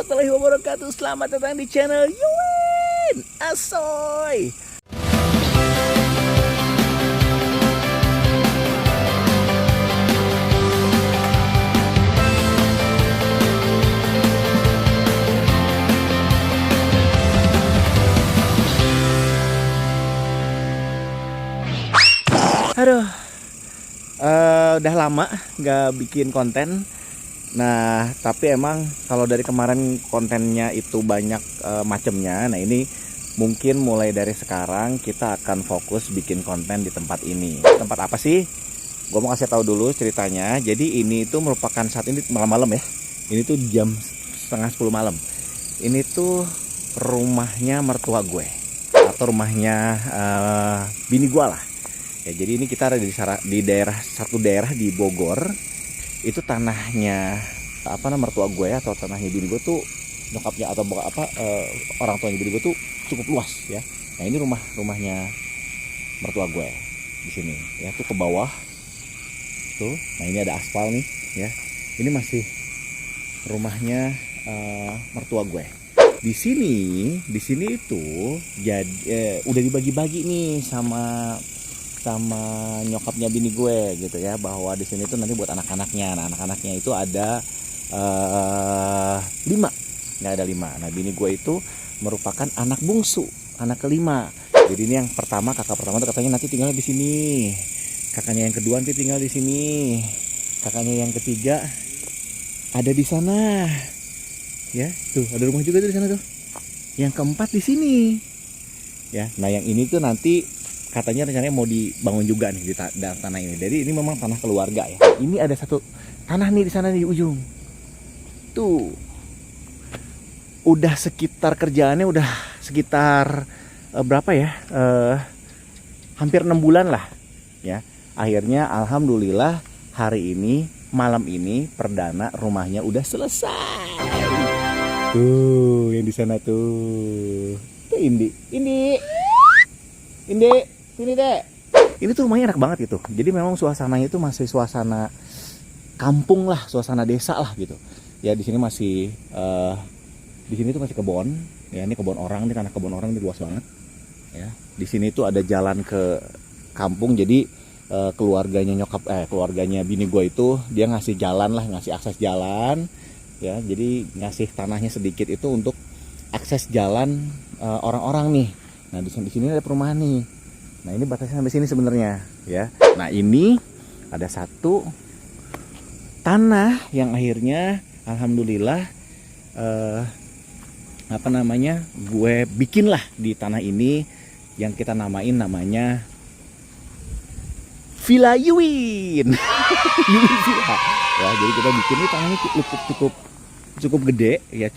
warahmatullahi wabarakatuh. Selamat datang di channel Yuwin Asoy. Aduh, udah lama nggak bikin konten. Nah, tapi emang kalau dari kemarin kontennya itu banyak macemnya. Nah, ini mungkin mulai dari sekarang kita akan fokus bikin konten di tempat ini. Tempat apa sih? Gue mau kasih tahu dulu ceritanya. Jadi ini itu merupakan saat ini malam-malam ya. Ini tuh jam setengah 10 malam. Ini tuh rumahnya mertua gue atau rumahnya bini gue lah. Ya, jadi ini kita ada di daerah satu daerah di Bogor. Itu tanahnya mertua gue atau tanahnya bini gue tuh nyokapnya atau orang tuanya bini gue tuh cukup luas ya. Nah, ini rumahnya mertua gue di sini ya, tuh ke bawah tuh. Nah, ini ada aspal nih ya. Ini masih rumahnya mertua gue. Di sini itu jadi udah dibagi-bagi nih sama nyokapnya bini gue gitu ya, bahwa di sini tuh nanti buat anak-anaknya. Nah, anak-anaknya itu ada 5, nggak ada 5. Nah, bini gue itu merupakan anak bungsu, anak kelima. Jadi ini yang pertama, kakak pertama tuh katanya nanti tinggal di sini. Kakaknya yang kedua nanti tinggal di sini. Kakaknya yang ketiga ada di sana. Ya, tuh ada rumah juga tuh di sana tuh. Yang keempat di sini. Ya, nah yang ini tuh nanti katanya rencananya mau dibangun juga nih di tanah ini. Jadi ini memang tanah keluarga ya. Ini ada satu tanah nih di sana di ujung. Tuh. Udah sekitar kerjaannya udah sekitar berapa ya? Hampir 6 bulan lah ya. Akhirnya alhamdulillah hari ini, malam ini perdana rumahnya udah selesai. Tuh, yang di sana tuh. Tuh Indi. Sini deh. Ini tuh rumahnya enak banget gitu. Jadi memang suasananya itu masih suasana kampung lah, suasana desa lah gitu. Ya di sini masih di sini tuh masih kebun. Ya ini kebun orang, ini tanah kebun orang, ini luas banget. Ya di sini tuh ada jalan ke kampung. Jadi keluarganya bini gue itu dia ngasih jalan lah, ngasih akses jalan. Ya jadi ngasih tanahnya sedikit itu untuk akses jalan orang-orang nih. Nah di sini ada perumahan nih. Nah ini batasnya sampai sini sebenarnya ya. Nah ini ada satu tanah yang akhirnya alhamdulillah gue bikin lah di tanah ini yang kita namanya Villa Yuwin. Yuwin Villa. Ya jadi kita bikin ini tanahnya cukup gede ya,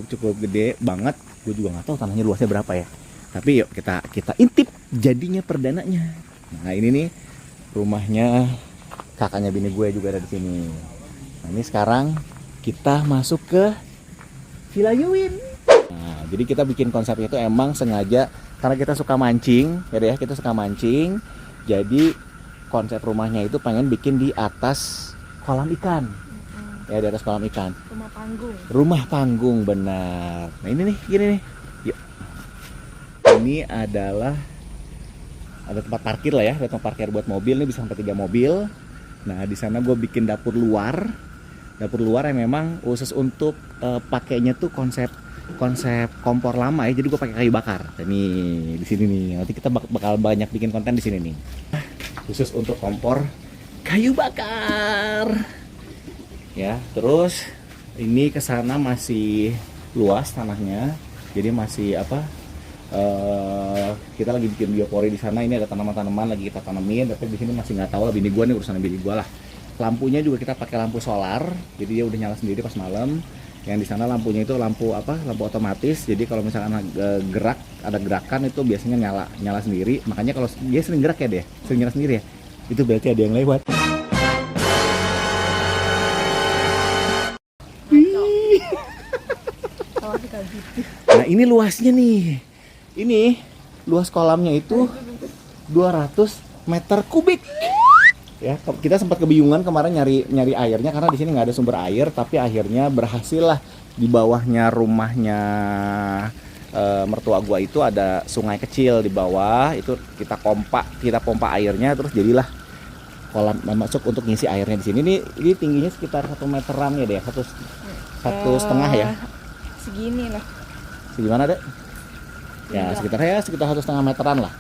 cukup gede banget. Gue juga nggak tahu tanahnya luasnya berapa ya. Tapi yuk kita intip jadinya perdananya. Nah ini nih rumahnya kakaknya bini gue juga ada di sini. Nah ini sekarang kita masuk ke Villa Yuwin. Nah jadi kita bikin konsepnya itu emang sengaja karena kita suka mancing, ya kita suka mancing. Jadi konsep rumahnya itu pengen bikin di atas kolam ikan. Ya di atas kolam ikan. Rumah panggung benar. Nah ini nih gini nih. Ini adalah ada tempat parkir lah ya, ada tempat parkir buat mobil, ini bisa sampai 3 mobil. Nah di sana gue bikin dapur luar yang memang khusus untuk pakainya tuh konsep kompor lama ya, jadi gue pakai kayu bakar. Dan nih di sini nih, nanti kita bakal banyak bikin konten di sini nih, khusus untuk kompor kayu bakar. Ya terus ini kesana masih luas tanahnya, jadi masih kita lagi bikin biopori di sana. Ini ada tanaman-tanaman lagi kita tanemin, tapi di sini masih nggak tahu lah, bini gue nih, urusan bini gue lah. Lampunya juga kita pakai lampu solar, jadi dia udah nyala sendiri pas malam. Yang di sana lampunya itu lampu otomatis, jadi kalau misalkan ada gerakan itu biasanya nyala sendiri. Makanya kalau dia sering gerak ya sering nyala sendiri ya, itu berarti ada yang lewat. Nah ini luasnya nih. Ini luas kolamnya itu 200 meter kubik. Ya, kita sempat kebingungan kemarin nyari airnya karena di sini nggak ada sumber air, tapi akhirnya berhasil lah di bawahnya rumahnya mertua gua itu ada sungai kecil di bawah. Itu kita pompa airnya, terus jadilah kolam masuk untuk ngisi airnya di sini. Ini tingginya sekitar 1 meteran ya deh, satu setengah ya. Segini lah. Segimana deh? Ya sekitar 1,5 meteran lah.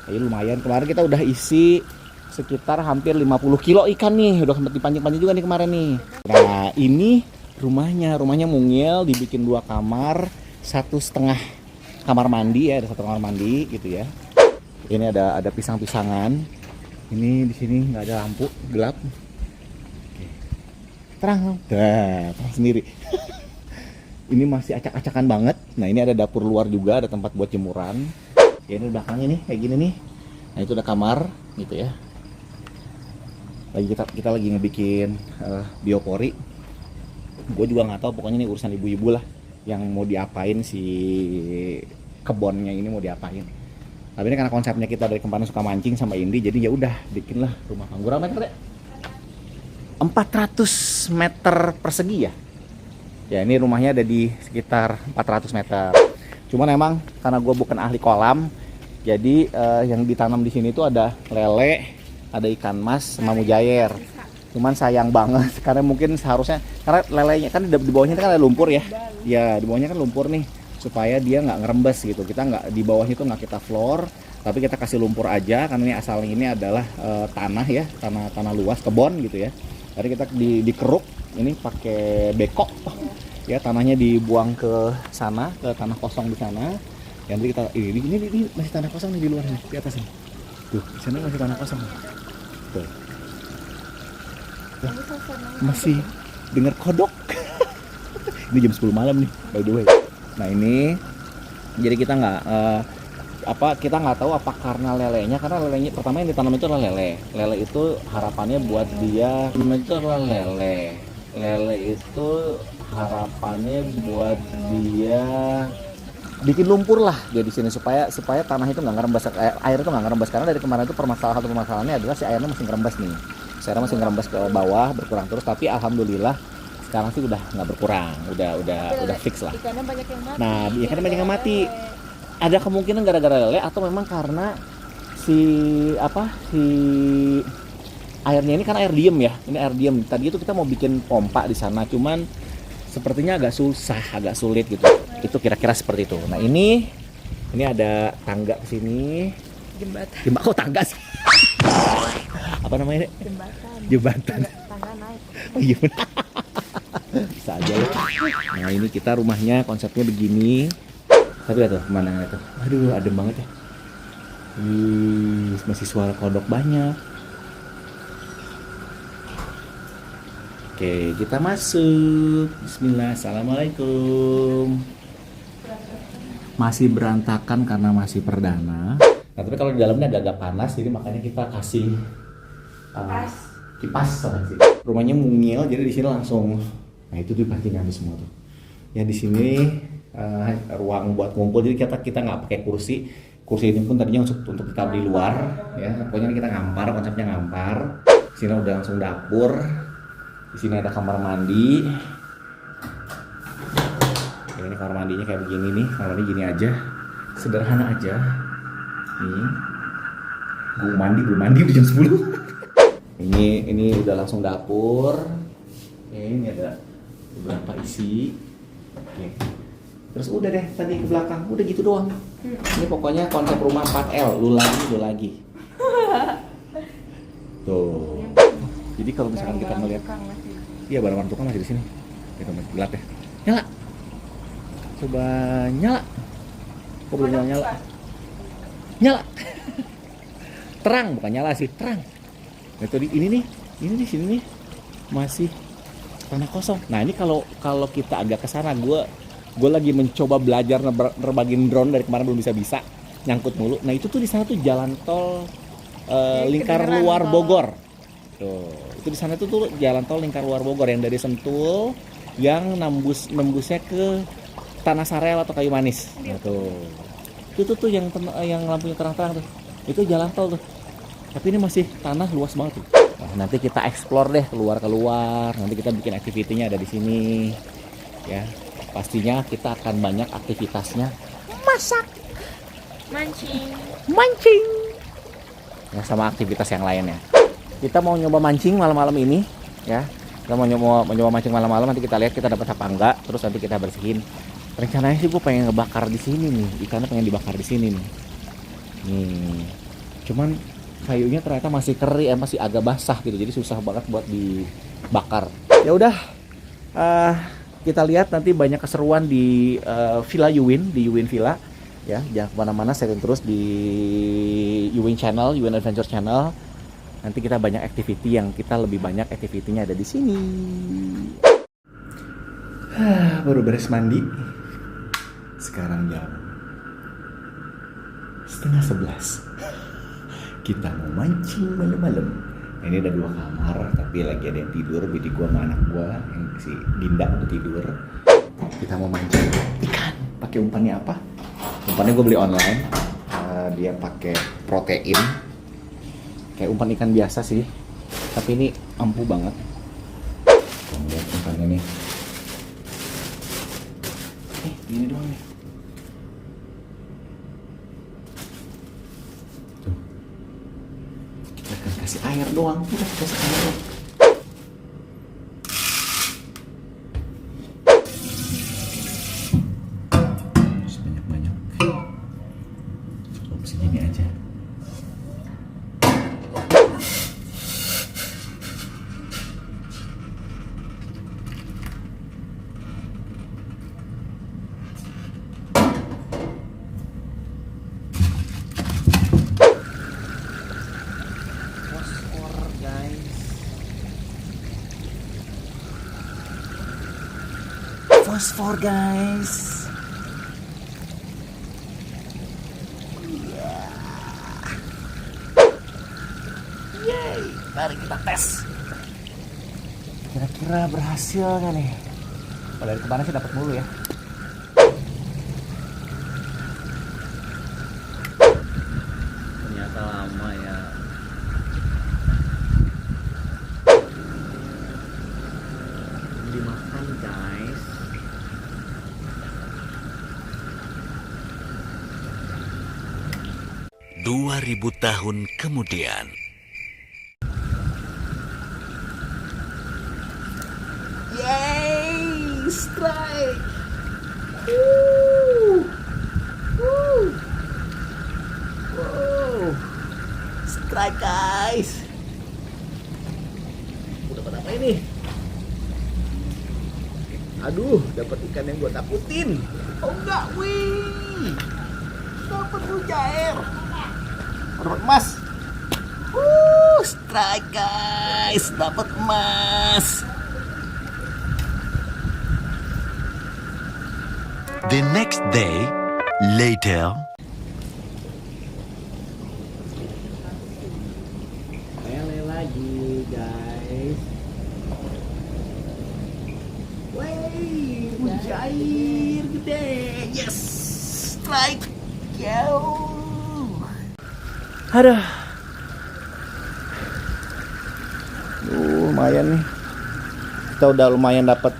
Jadi lumayan. Kemarin kita udah isi sekitar hampir 50 kilo ikan nih. Udah sempat dipancing-pancing juga nih kemarin nih. Nah ini rumahnya mungil, dibikin 2 kamar, 1,5 kamar mandi ya, ada 1 kamar mandi gitu ya. Ini ada pisang-pisangan. Ini di sini nggak ada lampu, gelap. Oke. Terang, terang sendiri. Ini masih acak-acakan banget. Nah ini ada dapur luar juga, ada tempat buat jemuran. Ya ini belakangnya nih kayak gini nih. Nah itu ada kamar gitu ya. Kita lagi ngebikin biopori. Gue juga nggak tahu, pokoknya ini urusan ibu-ibu lah yang mau diapain si kebonnya ini, mau diapain. Tapi ini karena konsepnya kita dari kemarin suka mancing sama Indi, jadi ya udah bikinlah rumah panggung. Berapa meter deh? 400 meter persegi ya. Ya ini rumahnya ada di sekitar 400 meter. Cuman emang karena gue bukan ahli kolam, jadi yang ditanam di sini tuh ada lele, ada ikan mas sama mujair. Cuman sayang banget karena mungkin seharusnya, karena lelenya kan di bawahnya kan ada lumpur ya. Ya di bawahnya kan lumpur nih, supaya dia nggak ngerembes gitu. Kita nggak, di bawahnya itu nggak kita floor, tapi kita kasih lumpur aja karena ini asalnya ini adalah tanah ya, tanah luas kebon gitu ya. Jadi kita dikeruk ini pakai bekok ya, tanahnya dibuang ke sana, ke tanah kosong di sana. Yang nanti kita ini masih tanah kosong nih di luar nih, di atas nih. Tuh, di sana masih tanah kosong. Tuh. Masih dengar kodok. Ini jam 10 malam nih, by the way. Nah ini jadi kita nggak tahu apa karena lelenya, karena lelenya pertama yang ditanam itu adalah lele itu harapannya buat dia itu adalah lele itu harapannya buat dia bikin lumpur lah dia di sini, supaya tanah itu nggak ngerembes, air itu nggak ngerembes. Karena dari kemarin itu permasalahannya adalah si airnya masih ngerembes nih, sekarang masih ngerembes ke bawah, berkurang terus. Tapi alhamdulillah sekarang sih udah nggak berkurang, udah fix lah. Ikannya banyak yang mati. Nah ikannya banyak yang mati. Ada kemungkinan gara-gara lele atau memang karena si airnya ini kan air diem ya. Ini air diem. Tadi itu kita mau bikin pompa di sana, cuman sepertinya agak sulit gitu. Itu kira-kira seperti itu. Nah ini ada tangga ke sini. Jembatan. Kok tangga sih? Apa namanya? Jembatan. Tangga naik. Oh iya benar. Bisa aja loh. Nah ini kita rumahnya konsepnya begini. Tapi lihat tuh pemandangan itu. Aduh adem banget ya. Masih suara kodok banyak. Oke kita masuk. Bismillah. Assalamualaikum. Masih berantakan karena masih perdana. Nah tapi kalau di dalamnya agak panas, jadi makanya kita kasih kipas sih. Rumahnya mungil, jadi di sini langsung. Nah itu tuh pancingan semua tuh. Ya di sini ruang buat ngumpul, jadi kita nggak pakai kursi ini pun tadinya untuk kita di luar ya, pokoknya kita ngampar, konsepnya ngampar. Di sini udah langsung dapur, di sini ada kamar mandi. Ini kamar mandinya kayak begini nih, kamar mandi gini aja, sederhana aja nih. Belum mandi udah jam 10. ini udah langsung dapur. Oke, ini ada beberapa isi. Oke. Terus udah deh tadi ke belakang, udah gitu doang. Ini pokoknya konsep rumah 4L, lu lagi. Tuh. Jadi kalau misalkan kita ngeliat, iya barang tukang masih di sini. Kita masih gelap ya. Nyala. Coba nyala. Kok belum nyala? Nyala. Terang, bukan nyala sih, terang. Nah, tadi ini di sini nih masih tanah kosong. Nah ini kalau kita agak ke sana, gue lagi mencoba belajar nerbangin drone dari kemarin belum bisa nyangkut mulu. Nah itu tuh di sana tuh jalan tol lingkar luar Bogor. Tuh itu di sana tuh jalan tol lingkar luar Bogor yang dari Sentul yang nembusnya ke Tanah Sarel atau Kayu Manis. Nah, itu tuh yang lampunya terang-terang tuh. Itu jalan tol tuh. Tapi ini masih tanah luas banget tuh. Nah, nanti kita explore deh keluar. Nanti kita bikin activity-nya ada di sini. Ya. pastinya kita akan banyak aktivitasnya masak, Mancing. ya, sama aktivitas yang lainnya. Kita mau nyoba mancing malam-malam ini, ya. Kita mau nyoba mancing malam-malam, nanti kita lihat kita dapat apa enggak, terus nanti kita bersihin. Rencananya sih gue pengen ngebakar di sini nih, ikannya pengen dibakar di sini nih. Nih, cuman kayunya ternyata masih kering, masih agak basah gitu, jadi susah banget buat dibakar. Ya udah, kita lihat nanti banyak keseruan di Villa Yuwin, di Yuwin Villa. Ya, jangan kemana-mana, stay tune terus di Yuwin Channel, Yuwin Adventure Channel. Nanti kita banyak activity yang kita lebih banyak activity-nya ada di sini. Baru beres mandi. Sekarang jam 10:30. Kita mau mancing malam-malam. Nah, ini ada 2 kamar, tapi lagi ada yang tidur. Bini gua sama anak gua, yang si Dinda udah tidur. Kita mau mancing ikan. Pakai umpannya apa? Umpannya gue beli online. Dia pakai protein. Kayak umpan ikan biasa sih, tapi ini ampuh banget. Lihat umpannya nih. Gini doang nih. Tuh. Kita akan kasih air doang. Kita kasih air doang. Banyak-banyak. Cukup segini aja. Fosfor guys. Yeay, mari kita tes. Kira-kira berhasil nggak nih? Kalau dari kemarin sih dapat mulu ya. Ternyata lama ya. Dimakan guys. 2000 tahun kemudian. Yay! Strike! Woo! Woo! Wow! Strike guys! Udah dapat apa ini? Aduh, dapat ikan yang gue takutin. Oh enggak, wih! Dapat mujair. Dapat emas. Strike guys, dapat emas. The next day, later. Lele lagi guys. Wey, mujair gede. Yes, strike. Aduh. Lumayan nih. Kita udah lumayan dapat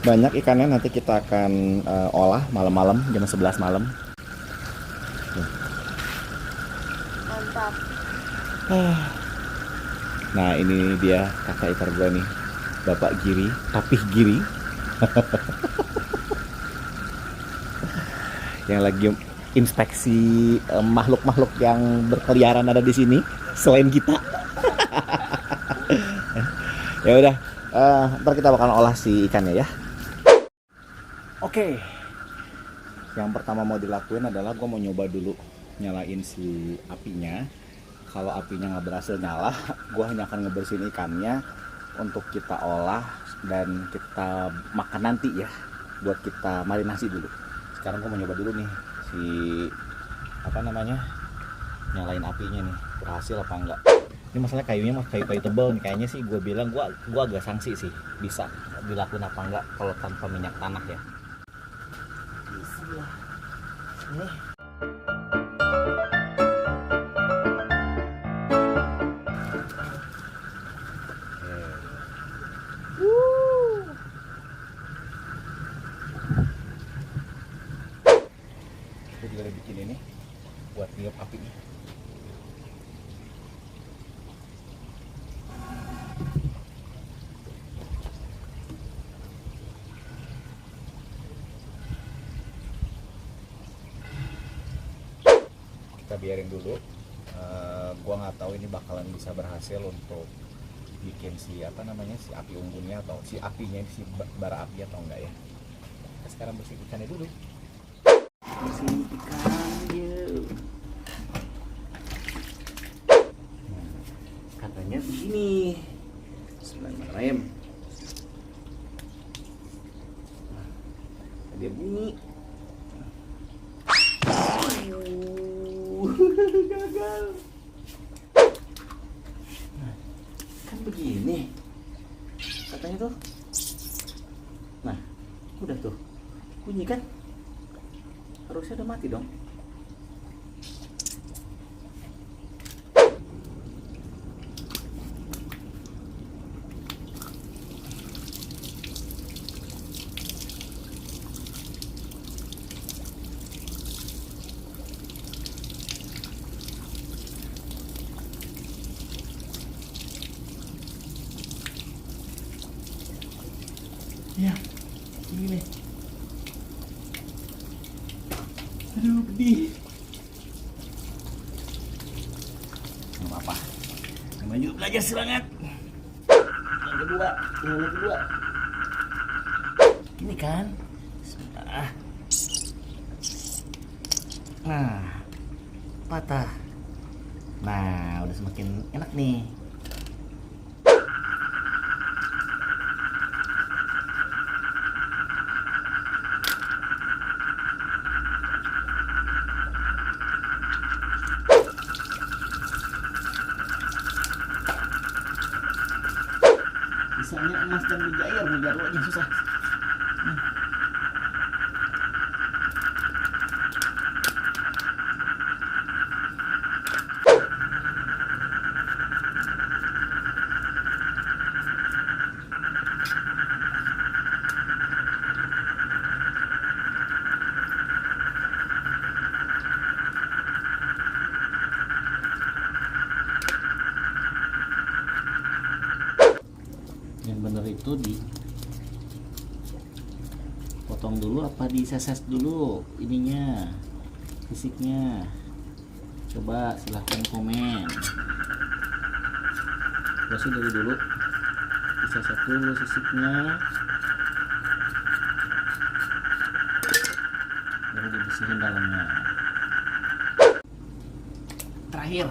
banyak ikannya. Nanti kita akan olah malam-malam jam 11 malam. Mantap. Nah, ini dia kakak ipar gue nih, Bapak Giri, Papih Giri. Yang lagi inspeksi makhluk-makhluk yang berkeliaran ada di sini selain kita. Ya udah, ntar kita bakal olah si ikannya ya. Oke. Yang pertama mau dilakuin adalah gue mau nyoba dulu nyalain si apinya. Kalau apinya nggak berhasil nyala, gue hanya akan ngebersihin ikannya untuk kita olah dan kita makan nanti ya, buat kita marinasi dulu. Sekarang gue mau nyoba dulu nih si nyalain apinya nih, berhasil apa enggak. Ini masalah kayunya mah kayu tebal nih, kayaknya sih gue bilang gue agak sanksi sih bisa dilakuin apa enggak kalau tanpa minyak tanah ya. Bismillah. Nih. Aku juga udah bikin ini buat niup apinya. Kita biarin dulu. Gua nggak tahu ini bakalan bisa berhasil untuk bikin si api unggunnya atau si apinya, si bara api atau enggak ya. Kita sekarang bersih ikannya dulu. Bersih ikannya. Katanya begini. Bismillahirrahmanirrahim. Dia bunyi. Gagal. Kan begini katanya tuh. Nah, udah tuh bunyi kan, harusnya udah mati dong. Ya, ini nih. Aduh, pedih. Nggak apa-apa. Namanya juga belajar semangat. Yang kedua. Ini kan. Nah, patah. Nah, udah semakin enak nih. Misalnya emas dan mujair aja susah. Yang bener itu dipotong dulu apa diseses dulu ininya, fisiknya? Coba silahkan komen. Gue sih dari dulu diseses dulu fisiknya, baru dibersihin dalamnya. Terakhir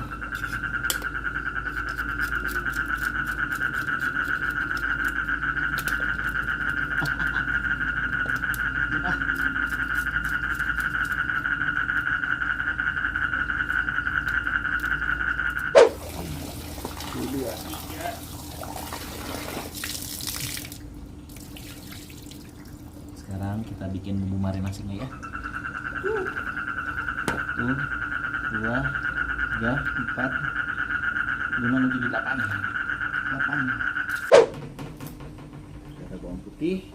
sekarang kita bikin bumbu marinasinya ya. 1, 2, 3, 4, 5, 6, 7, 8. Ada bawang putih,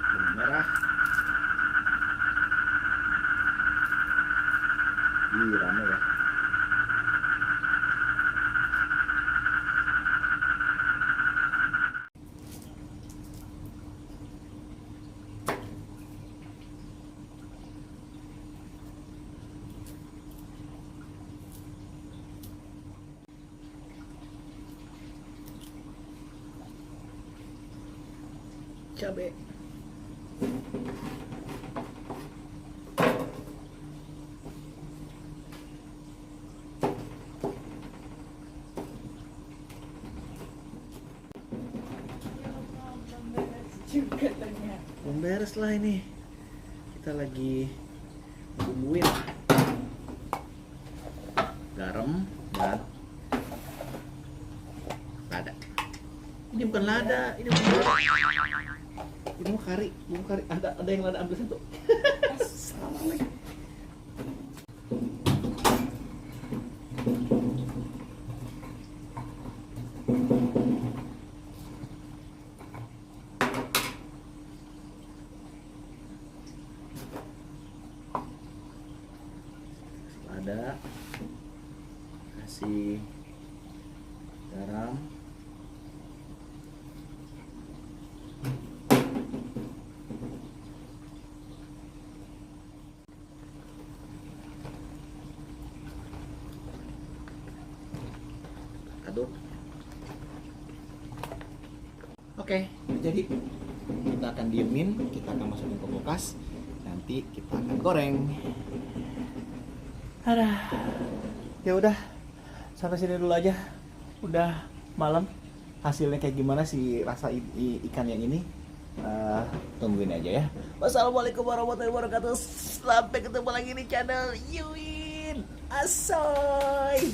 bawang merah, rame ya. Cabai. Belum beres lah ini. Kita lagi bumbuin garam dan lada. Ini bukan lada, ini mau kari, Ada yang lada, ambil satu. Salah lagi. lada, kasih garam, aduk. Oke, jadi kita akan diemin, kita akan masukin ke kulkas, nanti kita akan goreng. Ada, ya udah, sampai sini dulu aja. Udah malam. Hasilnya kayak gimana sih rasa ikan yang ini? Tungguin aja ya. Wassalamualaikum warahmatullahi wabarakatuh. Sampai ketemu lagi di channel Yuin Asoy.